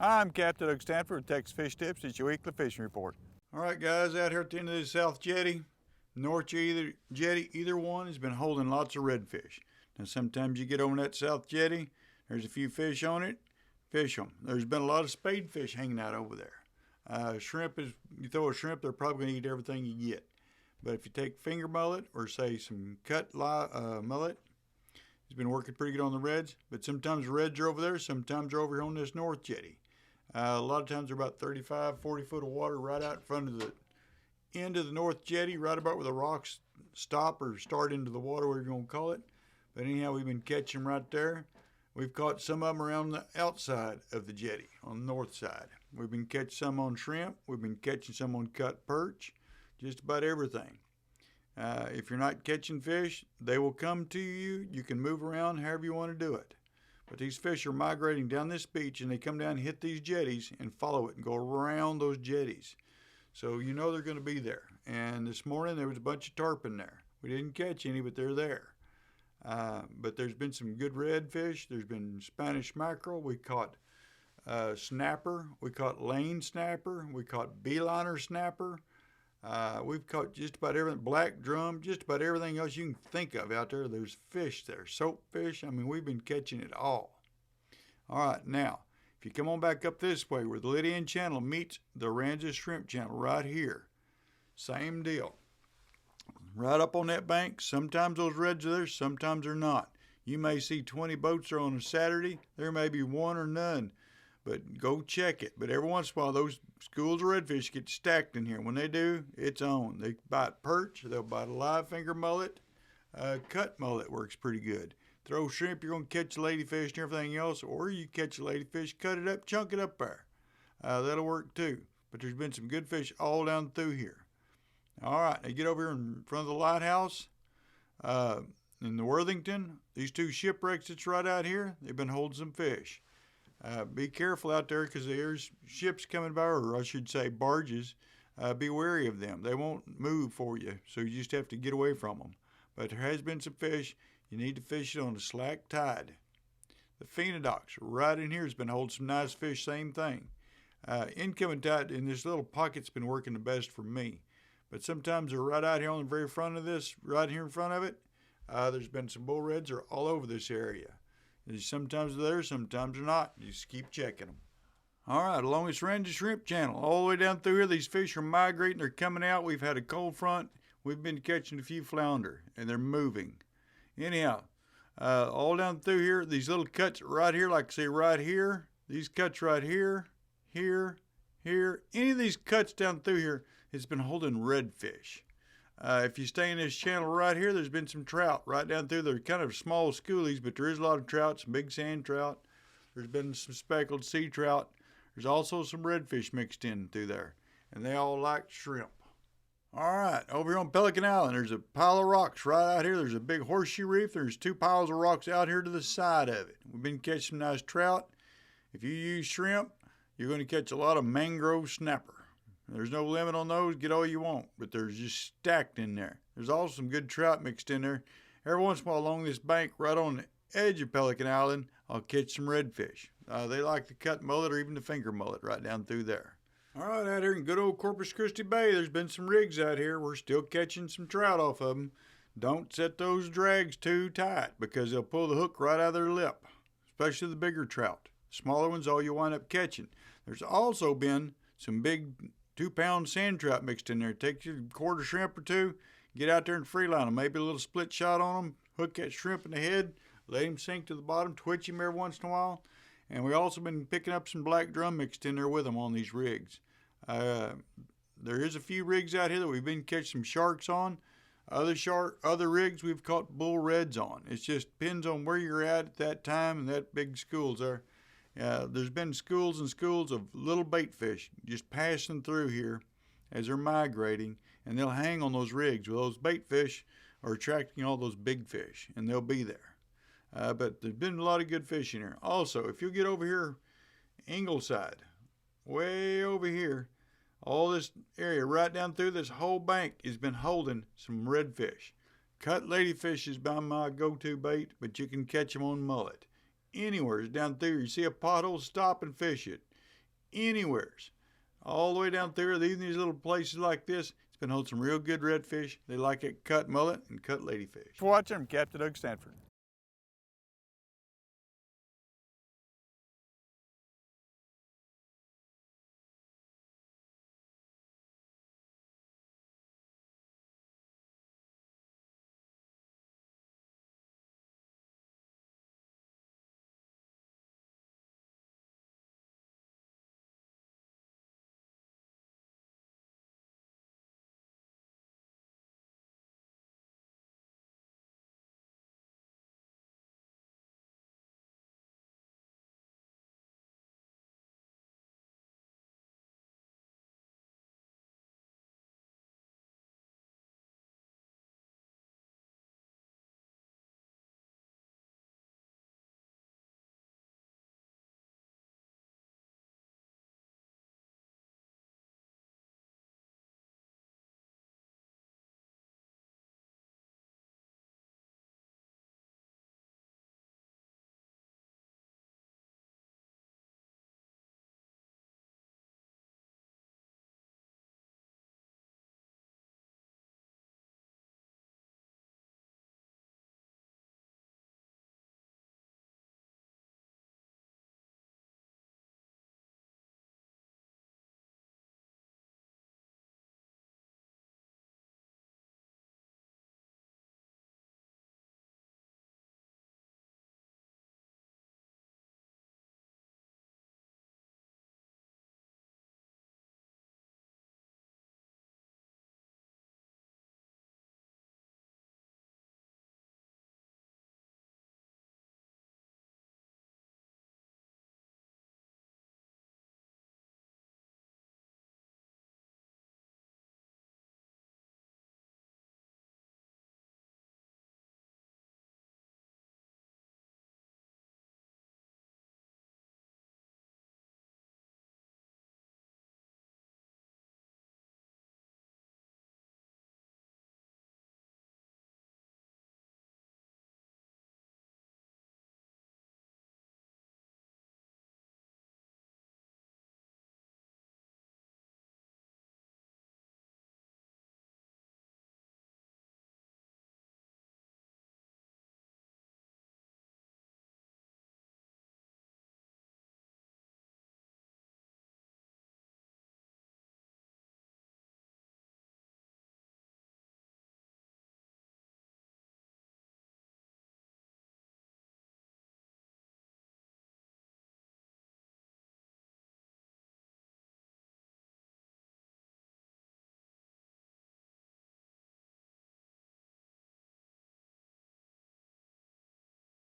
I'm Capt.Doug Stanford with Texas Fish Tips. It's your weekly fishing report. All right, guys, out here at the end of the South Jetty, North Jetty, either one has been holding lots of redfish. Now, sometimes you get over that South Jetty, there's a few fish on it, fish them. There's been a lot of spade fish hanging out over there. Shrimp is, you throw a shrimp, they're probably going to eat everything you get. But if you take finger mullet or say some cut mullet, it's been working pretty good on the reds. But sometimes the reds are over there, sometimes they're over here on this North Jetty. A lot of times they're about 35, 40 foot of water right out in front of the end of the North Jetty, right about where the rocks stop or start into the water, whatever you want to call it. But anyhow, we've been catching them right there. We've caught some of them around the outside of the jetty on the north side. We've been catching some on shrimp. We've been catching some on cut perch, just about everything. If you're not catching fish, they will come to you. You can move around however you want to do it. But these fish are migrating down this beach, and they come down and hit these jetties and follow it and go around those jetties. So you know they're going to be there. And this morning there was a bunch of tarpon there. We didn't catch any, but they're there. But there's been some good redfish. There's been Spanish mackerel. We caught snapper. We caught lane snapper. We caught beeliner snapper. We've caught just about everything, black drum, just about everything else you can think of out there. There's fish there, soapfish. I mean, we've been catching it all. All right, now, if you come on back up this way where the Lydian Channel meets the Aransas Shrimp Channel right here, same deal. Right up on that bank, sometimes those reds are there, sometimes they're not. You may see 20 boats there on a Saturday. There may be one or none, but go check it. But every once in a while, those schools of redfish get stacked in here. When they do, it's on. They bite perch, they'll bite a live finger mullet. Cut mullet works pretty good. Throw shrimp, you're going to catch a ladyfish and everything else, or you catch a ladyfish, cut it up, chunk it up there. That'll work too. But there's been some good fish all down through here. All right, they get over here in front of the lighthouse in the Worthington. These two shipwrecks that's right out here, they've been holding some fish. Be careful out there because there's ships coming by, or I should say barges. Be wary of them. They won't move for you, so you just have to get away from them. But there has been some fish. You need to fish it on a slack tide. The Phenodox right in here has been holding some nice fish, same thing. Incoming tide in this little pocket's been working the best for me. But sometimes they're right out here on the very front of this, right here in front of it. There's been some bull reds are all over this area. Sometimes they're there, sometimes they're not. You just keep checking them. All right, along this Aransas Shrimp Channel, all the way down through here, these fish are migrating. They're coming out. We've had a cold front. We've been catching a few flounder, and they're moving. Anyhow, all down through here, these little cuts right here, like I say right here, these cuts right here, here, here, any of these cuts down through here has been holding redfish. If you stay in this channel right here, there's been some trout right down through. They're kind of small schoolies, but there is a lot of trout, some big sand trout. There's been some speckled sea trout. There's also some redfish mixed in through there, and they all like shrimp. All right, over here on Pelican Island, there's a pile of rocks right out here. There's a big horseshoe reef. There's two piles of rocks out here to the side of it. We've been catching some nice trout. If you use shrimp, you're going to catch a lot of mangrove snapper. There's no limit on those. Get all you want, but there's just stacked in there. There's also some good trout mixed in there. Every once in a while along this bank right on the edge of Pelican Island, I'll catch some redfish. They like the cut mullet or even the finger mullet right down through there. All right, out here in good old Corpus Christi Bay, there's been some rigs out here. We're still catching some trout off of them. Don't set those drags too tight because they'll pull the hook right out of their lip, especially the bigger trout. Smaller ones, all you wind up catching. There's also been some big 2-pound sand trout mixed in there. Take your quarter shrimp or two, get out there and freeline them. Maybe a little split shot on them, hook that shrimp in the head, let him sink to the bottom, twitch him every once in a while. And we also been picking up some black drum mixed in there with them on these rigs. There is a few rigs out here that we've been catching some sharks on. Other rigs we've caught bull reds on. It just depends on where you're at that time and that big schools there. There's been schools and schools of little bait fish just passing through here as they're migrating, and they'll hang on those rigs. Well, those bait fish are attracting all those big fish, and they'll be there. But there's been a lot of good fish in here. Also, if you get over here, Ingleside, way over here, all this area right down through this whole bank has been holding some redfish. Cut ladyfish is by my go-to bait, but you can catch them on mullet. Anywhere down through, you see a pothole, stop and fish it. anywheres. All the way down through, even these little places like this, it's been holding some real good redfish. They like it cut mullet and cut ladyfish. For watching, I'm Capt.Doug Stanford.